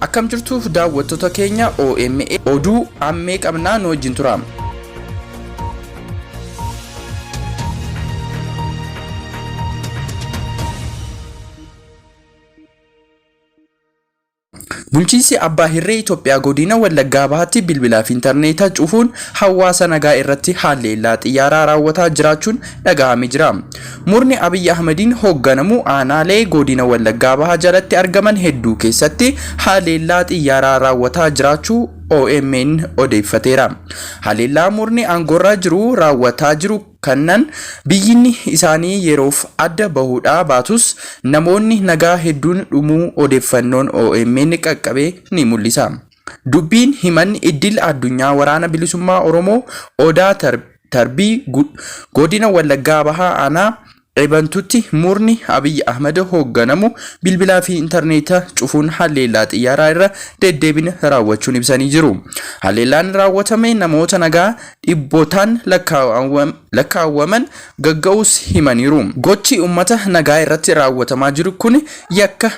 Akkam jirtuuf daawwattoota keenya OMA oduu ammee qabnaa nu wajjin tura. Bulchiinsi Abbaa Hirree Itoophiyaa godina Wallaggaa Bahaatti bilbilaa fi intarneetaa cufuun hawaasa nagaa irratti haleellaa xiyyaaraa raawwataa jiraachuun dhaga'amee jira. Murni Abiy Ahmediin hoogganamu aanaalee godina Wallaggaa Bahaa jalatti argaman hedduu keessatti haleellaa xiyyaaraa raawwataa jiraachuu OMN odeeffateera. Haleellaa murni aangorraa jiru raawwataa jiru kannan biyyinni isaanii yeroof adda bahuudhaa baatus namoonni nagaa hedduun dhumuu odeeffannoon OMN qaqqabee ni mul'isa. Dubbiin himan idil addunyaa waraana bilisummaa Oromoo Odaa Tarbii godina Wallaggaa Bahaa aanaa Ebantutti murni Abiy Ahmed hoogganamu bilbilaa fi intarneetaa cufuun haleellaa xiyyaaraa irra deddeebina raawwachuun ibsanii jiru. Haleellaan raawwatame namoota nagaa dhibbootaan lakkaawwaman gagga'uus himaniiru. Gochi uummata nagaa irratti raawwatamaa jiru kun yakka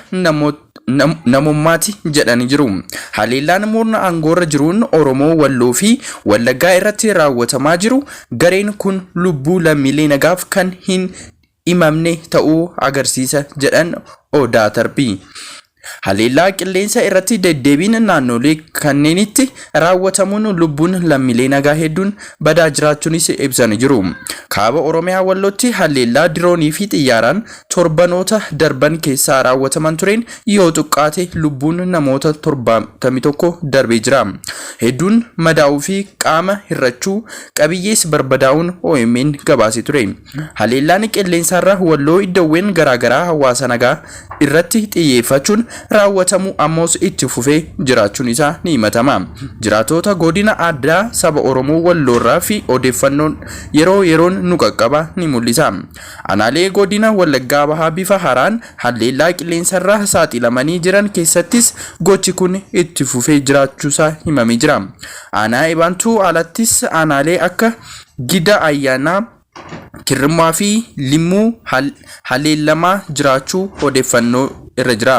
namummaati jedhanii jiru. Haleellaan murna aangoorra jiruun Oromoo Walloo fi Wallaggaa irratti raawwatamaa jiru gareen kun lubbuu lammiilee nagaaf kan hin imamne ta'uu agarsiisa jedhan Odaa Tarbii. Haleellaa qilleensa irratti deddeebiin naannolee kanneenitti raawwatamuun lubbuun lammiilee nagaa hedduun badaa jiraachuunis ibsanii jiru. Kaaba Oromiyaa Wallootti haleellaa diroonii fi xiyyaaraan torbanoota darban keessaa raawwataman tureen yoo xiqqaate lubbuun namoota 71 darbee jira. Hedduun madaa'uu fi qaama hirrachuu qabiyyees barbadaa'uun OMN gabaasee ture. Haleellaan qilleensaarra Walloo iddoowwan garaagaraa hawaasa nagaa irratti xiyyeeffachuun raawwatamu ammoos itti fufee jiraachuun isaa ni himatama. Jiraatota godina addaa saba Oromoo Walloorraa fi odeeffannoon yeroo yeroon nu qaqqaba ni mul'isa. Aanaalee godina Wallaggaa Bahaa bifa haaraan haleellaa qilleensarraa saaxilamanii jiran keessattis gochi kun itti fufee jiraachuusaa himamee jira. Aanaa Ebantuu alattis aanaalee akka Gida Ayyaanaa Kirmaa fi Limmuu haleellamaa jiraachuu odeeffannoo irra jira.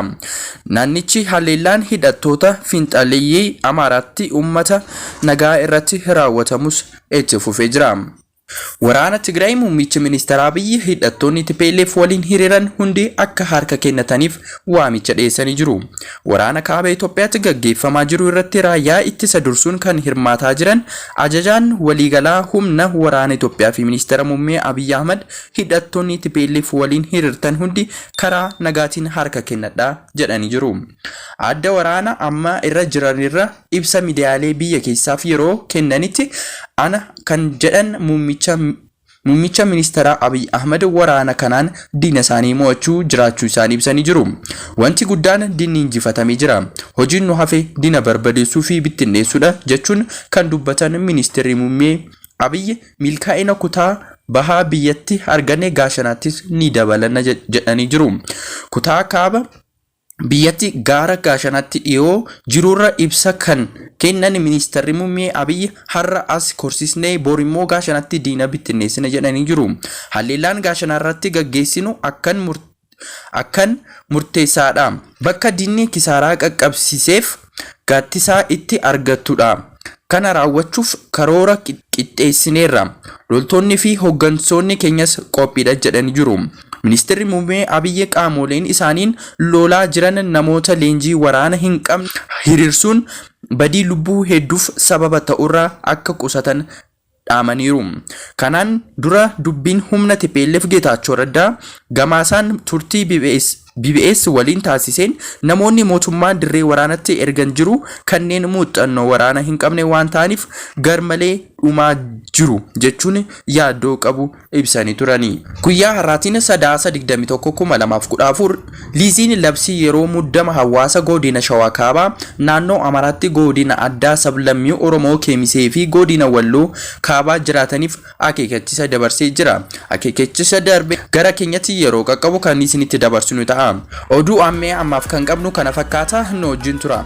Naannichi haleellaan hidhattoota fiinxaleeyyii Amaaraatti uummata nagaa irratti raawwatamus itti fufee jira. Waraana Tigraay muummichi ministeera Abiy hidhattoonni TPLF waliin hiriiran hundi akka harka kennataniif waamicha dhiyeessanii jiru. Waraana kaaba Itoophiyaatti gaggeeffamaa jiru irratti raayyaa ittisa dursuun kan hirmaataa jiran ajajaan waliigalaa humna waraana Itoophiyaa fi ministeera muummee Abiy Ahmed hidhattoonni TPLF waliin hiriirtan hundi karaa nagaatiin harka kennadhaa jedhanii jiru. Adda waraana amma irra jiranirra ibsa miidiyaalee biyya keessaaf yeroo kennanitti ana kan jedhan muummicha ministeera Abiy Ahmed waraana kanaan diina isaanii mo'achuu jiraachuu isaanii ibsanii jiru. Wanti guddaan diinni injifatamee jira. Hojiin nu hafe diina barbadeessuu fi bittinneessuudha jechuun kan dubbatan ministeerri muummee Abiy milkaa'ina kutaa bahaa biyyatti arganne gaashanaattis ni dabalana jedhanii jiru. Kutaa kaaba biyyatti gaara gaashanaatti dhiyoo jirurra ibsa kan kennan ministeerri muummee Abiy har'a as korsisnee borimmoo gaashanatti diina bittinneessina jedhanii jiru. Haleellaan gaashanarratti gaggeessinu akkan murteessaadha. Bakka diinni kisaaraa qaqqabsiiseef gaattisaa itti argattudha. Kana raawwachuuf karoora qixxeessineerra. Loltoonni fi hooggantoonni keenyas qophiidha jedhanii jiru. Ministeerri muummee Abiy qaamoleen isaaniin lolaa jiran namoota leenjii waraana hin qabne hiriirsuun badii lubbuu hedduuf sababa ta'urraa akka qusatan dhaamaniiru. Kanaan dura dubbiin humna TPLF Geetaachoo Raddaa gamaasaan turtii BBS waliin taasiseen namoonni mootummaa dirree waraanatti ergan jiru kanneen muuxannoo waraana hin qabne waan ta'aniif garmalee dhumaa jiru jechuun yaaddoo qabu ibsanii turani. Guyyaa har'aatiin sadaasa 21/2014 liiziin labsii yeroo muddama hawaasa godina Shawaa Kaabaa naannoo Amaaraatti godina addaa sablammii Oromoo Keemisee fi godina Walloo Kaabaa jiraataniif akeekkachiisa dabarsee jira. Akeekkachiisa darbe gara keenyatti yeroo qaqqabu kan isinitti dabarsinu ta'a. Oduu ammaaf kan qabnu kana fakkaata nu wajjin tura.